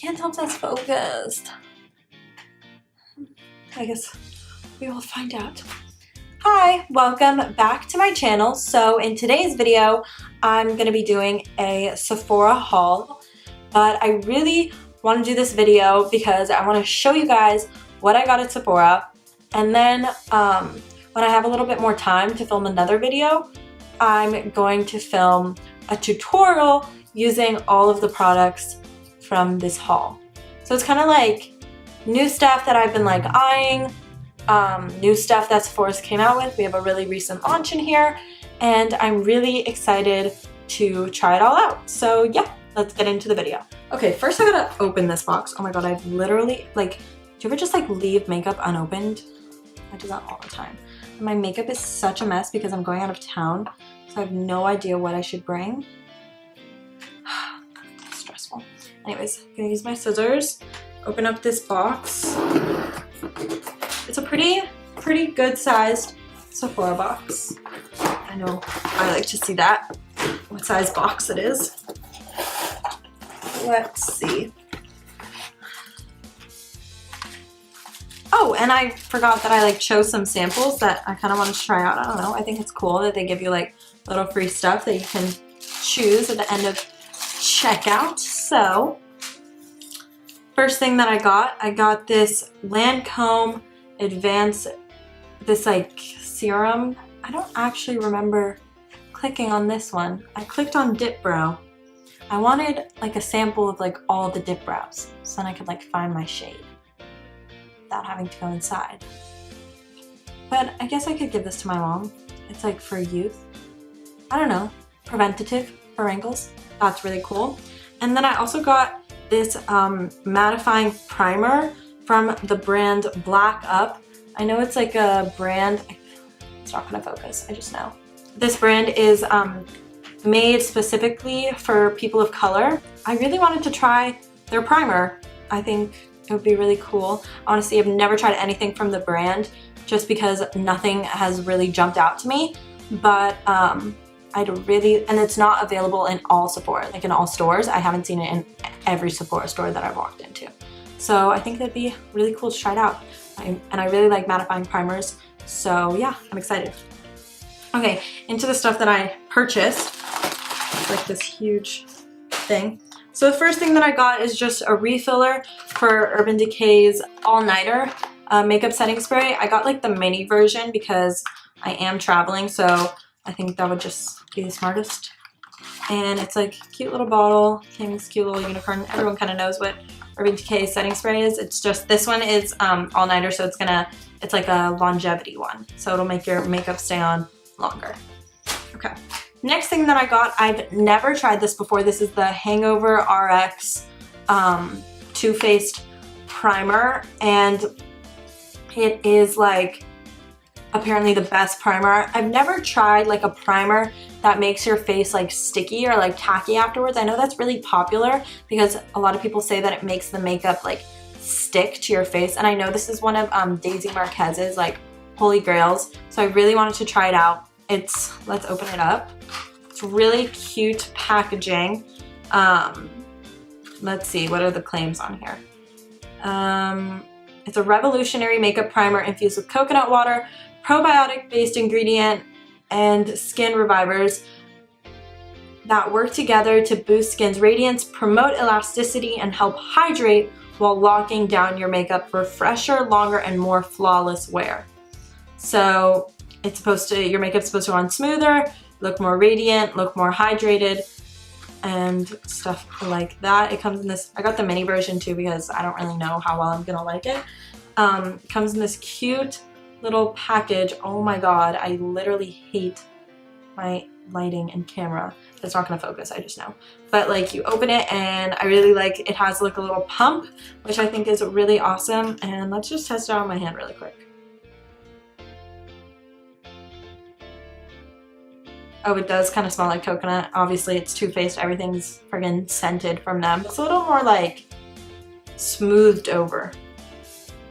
Can't tell if that's focused. I guess we will find out. Hi, welcome back to my channel. So in today's video, I'm gonna be doing a Sephora haul, but I really want to do this video because I want to show you guys what I got at Sephora, and then when I have a little bit more time to film another video, I'm going to film a tutorial using all of the products from this haul. So it's kind of like new stuff that I've been like eyeing, new stuff that Sephora's came out with. We have a really recent launch in here, and I'm really excited to try it all out. So yeah, let's get into the video. Okay, first I gotta open this box. Oh my god, I've literally, like, do you ever just like leave makeup unopened? I do that all the time. And my makeup is such a mess because I'm going out of town, so I have no idea what I should bring. Stressful. Anyways, I'm gonna use my scissors, open up this box. It's a pretty good sized Sephora box. I know I like to see that, what size box it is. Let's see. Oh, and I forgot that I like chose some samples that I kind of wanted to try out. I don't know, I think it's cool that they give you like little free stuff that you can choose at the end of checkout. So first thing that I got this Lancome Advanced, this like serum. I don't actually remember clicking on this one. I clicked on Dip Brow. I wanted like a sample of like all the dip brows so then I could like find my shade without having to go inside. But I guess I could give this to my mom. It's like for youth. I don't know, preventative for wrinkles. That's really cool. And then I also got this mattifying primer from the brand Black Up. I know it's like a brand, it's not gonna focus, I just know. This brand is made specifically for people of color. I really wanted to try their primer. I think it would be really cool. Honestly, I've never tried anything from the brand just because nothing has really jumped out to me, but and it's not available in all Sephora, like in all stores. I haven't seen it in every Sephora store that I've walked into. So I think that'd be really cool to try it out. And I really like mattifying primers. So yeah, I'm excited. Okay, into the stuff that I purchased. It's like this huge thing. So the first thing that I got is just a refiller for Urban Decay's All Nighter makeup setting spray. I got like the mini version because I am traveling, so I think that would just be the smartest. And it's like a cute little bottle, came in this cute little unicorn. Everyone kind of knows what Urban Decay setting spray is. It's just, this one is all nighter, so it's like a longevity one. So it'll make your makeup stay on longer. Okay. Next thing that I got, I've never tried this before. This is the Hangover RX Too Faced Primer, and it is like apparently the best primer. I've never tried like a primer that makes your face like sticky or like tacky afterwards. I know that's really popular because a lot of people say that it makes the makeup like stick to your face, and I know this is one of Daisy Marquez's like holy grails, so I really wanted to try it out. Let's open it up. It's really cute packaging. Let's see, what are the claims on here? It's a revolutionary makeup primer infused with coconut water, probiotic-based ingredient, and skin revivers that work together to boost skin's radiance, promote elasticity, and help hydrate while locking down your makeup for fresher, longer, and more flawless wear. So your makeup's supposed to run smoother, look more radiant, look more hydrated, and stuff like that. It comes in this, I got the mini version too because I don't really know how well I'm gonna like it. It comes in this cute little package. Oh my god, I literally hate my lighting and camera. It's not gonna focus, I just know. But like, you open it and I really like, it has like a little pump, which I think is really awesome. And let's just test it out on my hand really quick. Oh, it does kind of smell like coconut. Obviously it's Too Faced, everything's friggin' scented from them. It's a little more like smoothed over.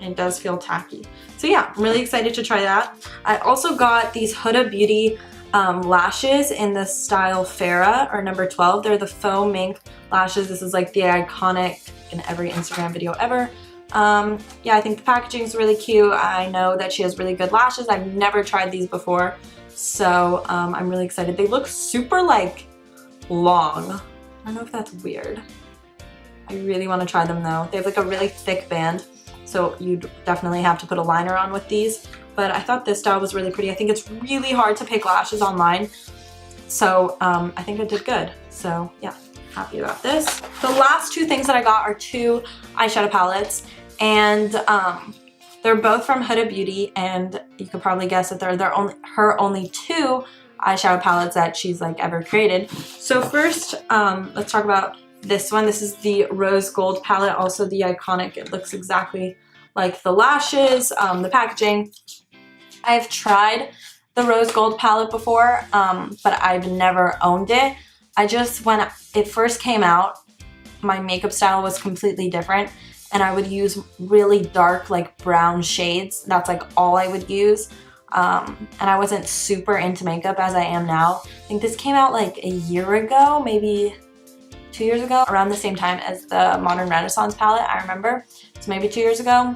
And it does feel tacky. So yeah, I'm really excited to try that. I also got these Huda Beauty lashes in the style Farah, or number 12. They're the faux mink lashes. This is like the iconic in every Instagram video ever. Yeah, I think the packaging is really cute. I know that she has really good lashes. I've never tried these before, so I'm really excited. They look super like long. I don't know if that's weird. I really want to try them though. They have like a really thick band, so you'd definitely have to put a liner on with these. But I thought this style was really pretty. I think it's really hard to pick lashes online, so I think I did good. So yeah, happy about this. The last two things that I got are two eyeshadow palettes, and they're both from Huda Beauty, and you could probably guess that they're her only two eyeshadow palettes that she's like ever created. So first, let's talk about this one. This is the Rose Gold palette, also the iconic. It looks exactly like the lashes, the packaging. I've tried the Rose Gold palette before, but I've never owned it. When it first came out, my makeup style was completely different, and I would use really dark like brown shades. That's like all I would use. And I wasn't super into makeup as I am now. I think this came out like a year ago, maybe 2 years ago, around the same time as the Modern Renaissance palette, I remember. It's maybe 2 years ago.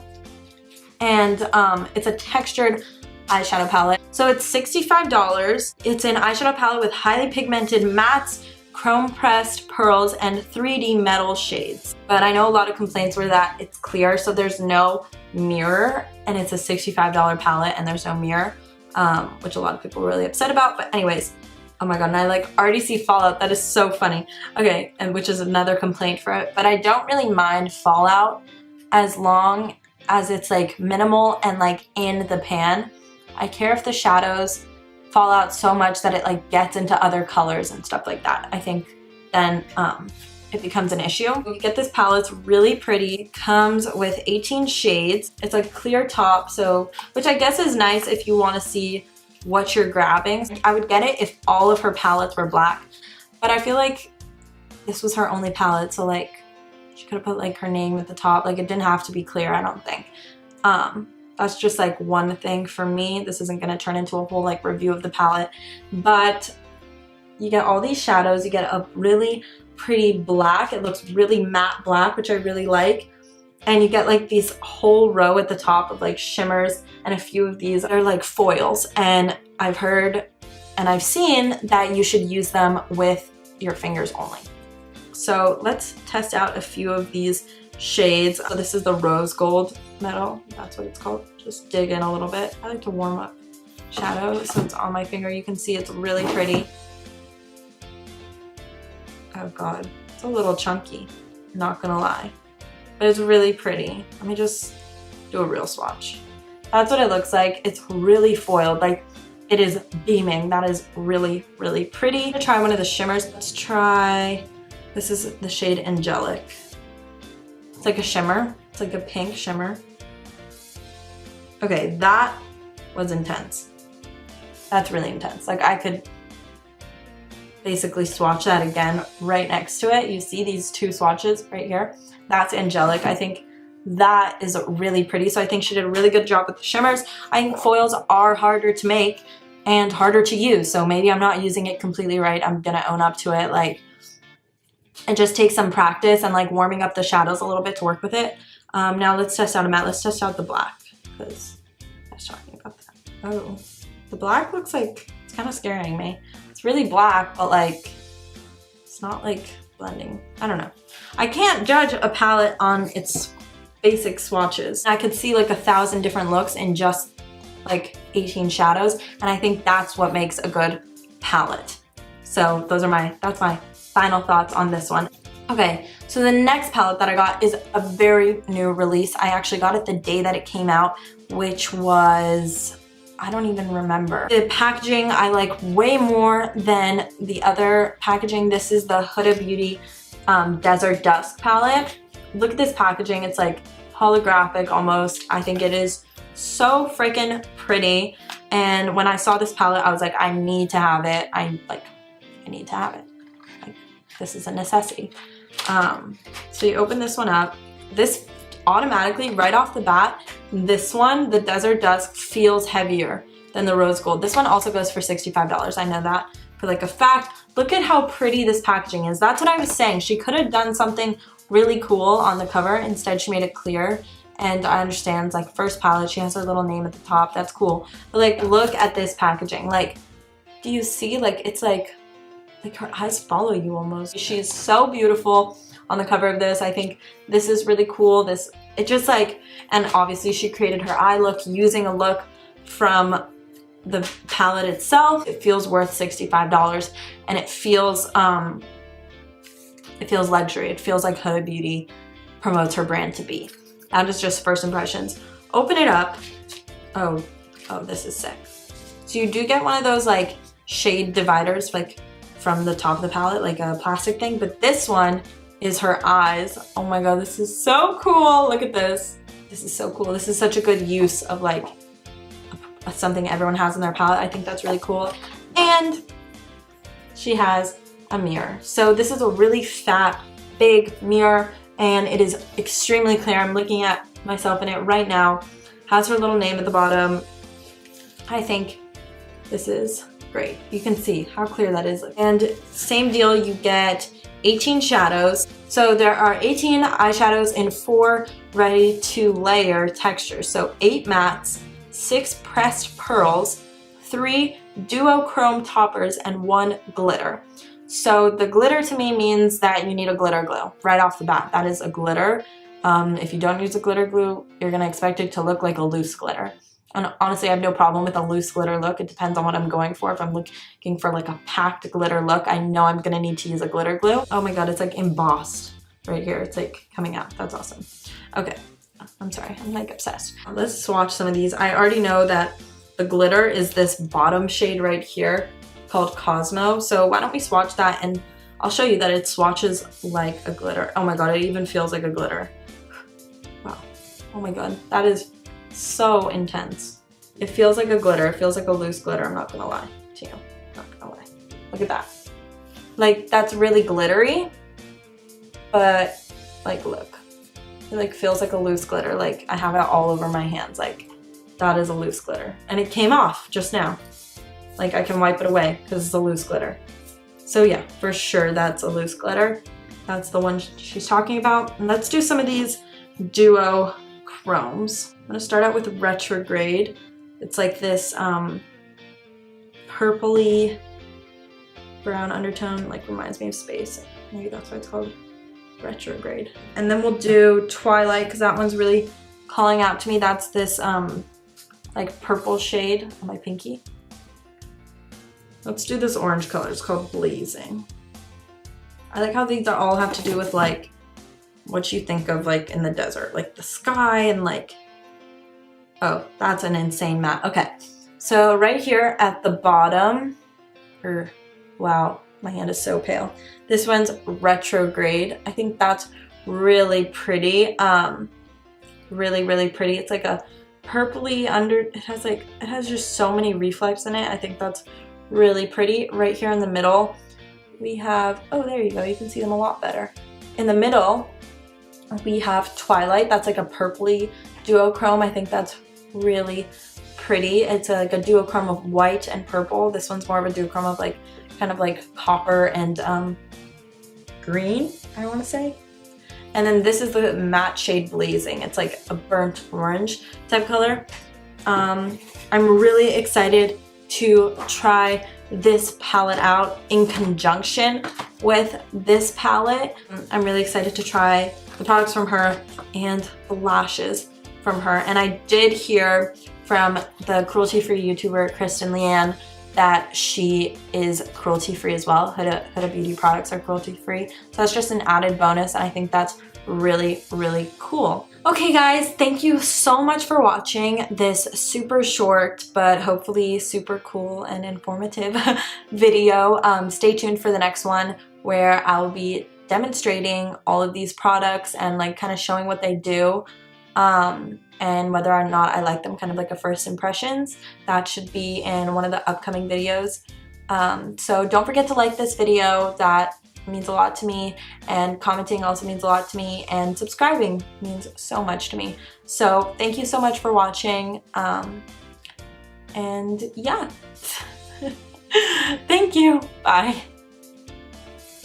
And it's a textured eyeshadow palette. So it's $65. It's an eyeshadow palette with highly pigmented mattes, chrome pressed pearls, and 3D metal shades. But I know a lot of complaints were that it's clear, so there's no mirror, and it's a $65 palette and there's no mirror, which a lot of people were really upset about. But anyways, oh my god, and I like already see fallout. That is so funny. Okay, and which is another complaint for it, but I don't really mind fallout as long as it's like minimal and like in the pan. I care if the shadows fall out so much that it like gets into other colors and stuff like that. I think then it becomes an issue. You get this palette, it's really pretty. Comes with 18 shades. It's like clear top, so which I guess is nice if you want to see what you're grabbing. I would get it if all of her palettes were black, but I feel like this was her only palette, so like she could have put like her name at the top. Like it didn't have to be clear, I don't think. That's just like one thing for me. This isn't gonna turn into a whole like review of the palette, but you get all these shadows. You get a really pretty black. It looks really matte black, which I really like. And you get like these whole row at the top of like shimmers, and a few of these are like foils. And I've heard and I've seen that you should use them with your fingers only. So let's test out a few of these shades. So this is the Rose Gold metal, that's what it's called. Just dig in a little bit. I like to warm up shadow, so it's on my finger. You can see it's really pretty. Oh god, it's a little chunky, not gonna lie, but it's really pretty. Let me just do a real swatch. That's what it looks like. It's really foiled, like it is beaming. That is really, really pretty. I'm gonna try one of the shimmers. Let's try, this is the shade Angelic. It's like a shimmer. It's like a pink shimmer. Okay, that was intense. That's really intense. Like I could basically swatch that again right next to it. You see these two swatches right here? That's Angelic. I think that is really pretty. So I think she did a really good job with the shimmers. I think foils are harder to make and harder to use. So maybe I'm not using it completely right. I'm gonna own up to it. Like, it just takes some practice and like warming up the shadows a little bit to work with it. Now let's test out a matte. Let's test out the black, because I was talking about that. Oh, the black looks like it's kind of scaring me. It's really black, but like it's not like blending. I don't know. I can't judge a palette on its basic swatches. I could see like 1,000 different looks in just like 18 shadows, and I think that's what makes a good palette. So that's my final thoughts on this one. Okay, so the next palette that I got is a very new release. I actually got it the day that it came out, which was, I don't even remember. The packaging I like way more than the other packaging. This is the Huda Beauty Desert Dusk palette. Look at this packaging. It's like holographic almost. I think it is so freaking pretty. And when I saw this palette, I was like, I need to have it. I need to have it. Like, this is a necessity. So you open this one up. This automatically, right off the bat, this one, the Desert Dusk, feels heavier than the rose gold. This one also goes for $65. I know that for like a fact. Look at how pretty this packaging is. That's what I was saying. She could have done something really cool on the cover. Instead, she made it clear. And I understand, it's like first palette, she has her little name at the top. That's cool. But like, look at this packaging. Like, do you see? Like, it's like her eyes follow you almost. She's so beautiful on the cover of this. I think this is really cool. It just like, and obviously she created her eye look using a look from the palette itself. It feels worth $65, and it feels luxury. It feels like Huda Beauty promotes her brand to be. That is just first impressions. Open it up. Oh, this is sick. So you do get one of those like shade dividers, like from the top of the palette, like a plastic thing, but this one is her eyes. Oh my God, this is so cool. Look at this. This is so cool. This is such a good use of like something everyone has in their palette. I think that's really cool. And she has a mirror. So this is a really fat, big mirror, and it is extremely clear. I'm looking at myself in it right now. Has her little name at the bottom. I think this is great. You can see how clear that is. And same deal, you get 18 shadows. So there are 18 eyeshadows in 4 ready to layer textures. So 8 mattes, 6 pressed pearls, 3 duochrome toppers, and 1 glitter. So the glitter to me means that you need a glitter glue right off the bat. That is a glitter. If you don't use a glitter glue, you're gonna expect it to look like a loose glitter. And honestly, I have no problem with a loose glitter look. It depends on what I'm going for. If I'm looking for like a packed glitter look, I know I'm gonna need to use a glitter glue. Oh my God, it's like embossed right here. It's like coming out. That's awesome. Okay, I'm sorry, I'm like obsessed. Let's swatch some of these. I already know that the glitter is this bottom shade right here called Cosmo. So why don't we swatch that, and I'll show you that it swatches like a glitter. Oh my God, it even feels like a glitter. Wow. Oh my God, that is so intense. It feels like a glitter. It feels like a loose glitter. I'm not gonna lie to you. I'm not gonna lie. Look at that. Like, that's really glittery, but like, look. It like feels like a loose glitter. Like, I have it all over my hands. Like, that is a loose glitter. And it came off just now. Like, I can wipe it away because it's a loose glitter. So yeah, for sure that's a loose glitter. That's the one she's talking about. And let's do some of these duo chromes. I'm gonna start out with Retrograde. It's like this purpley brown undertone, like reminds me of space. Maybe that's why it's called Retrograde. And then we'll do Twilight, because that one's really calling out to me. That's this like purple shade on my pinky. Let's do this orange color. It's called Blazing. I like how these all have to do with like what you think of like in the desert, like the sky and like, oh, that's an insane matte. Okay, so right here at the bottom, wow, my hand is so pale. This one's Retrograde. I think that's really pretty. Really, really pretty. It's like a purpley it has just so many reflex in it. I think that's really pretty. Right here in the middle, we have, oh, there you go. You can see them a lot better. In the middle, we have Twilight. That's like a purpley duochrome. I think that's really pretty. It's like a duochrome of white and purple. This one's more of a duochrome of like, kind of like copper and green, I want to say. And then this is the matte shade Blazing. It's like a burnt orange type color. I'm really excited to try this palette out in conjunction with this palette. I'm really excited to try the products from her and the lashes from her. And I did hear from the cruelty-free YouTuber Kristen Leanne that she is cruelty-free as well. Huda Beauty products are cruelty-free. So that's just an added bonus, and I think that's really, really cool. Okay guys, thank you so much for watching this super short, but hopefully super cool and informative video. Stay tuned for the next one where I'll be demonstrating all of these products and like kind of showing what they do. And whether or not I like them, kind of like a first impressions. That should be in one of the upcoming videos. So don't forget to like this video. That means a lot to me, and commenting also means a lot to me, and subscribing means so much to me. So thank you so much for watching. And yeah. Thank you. Bye.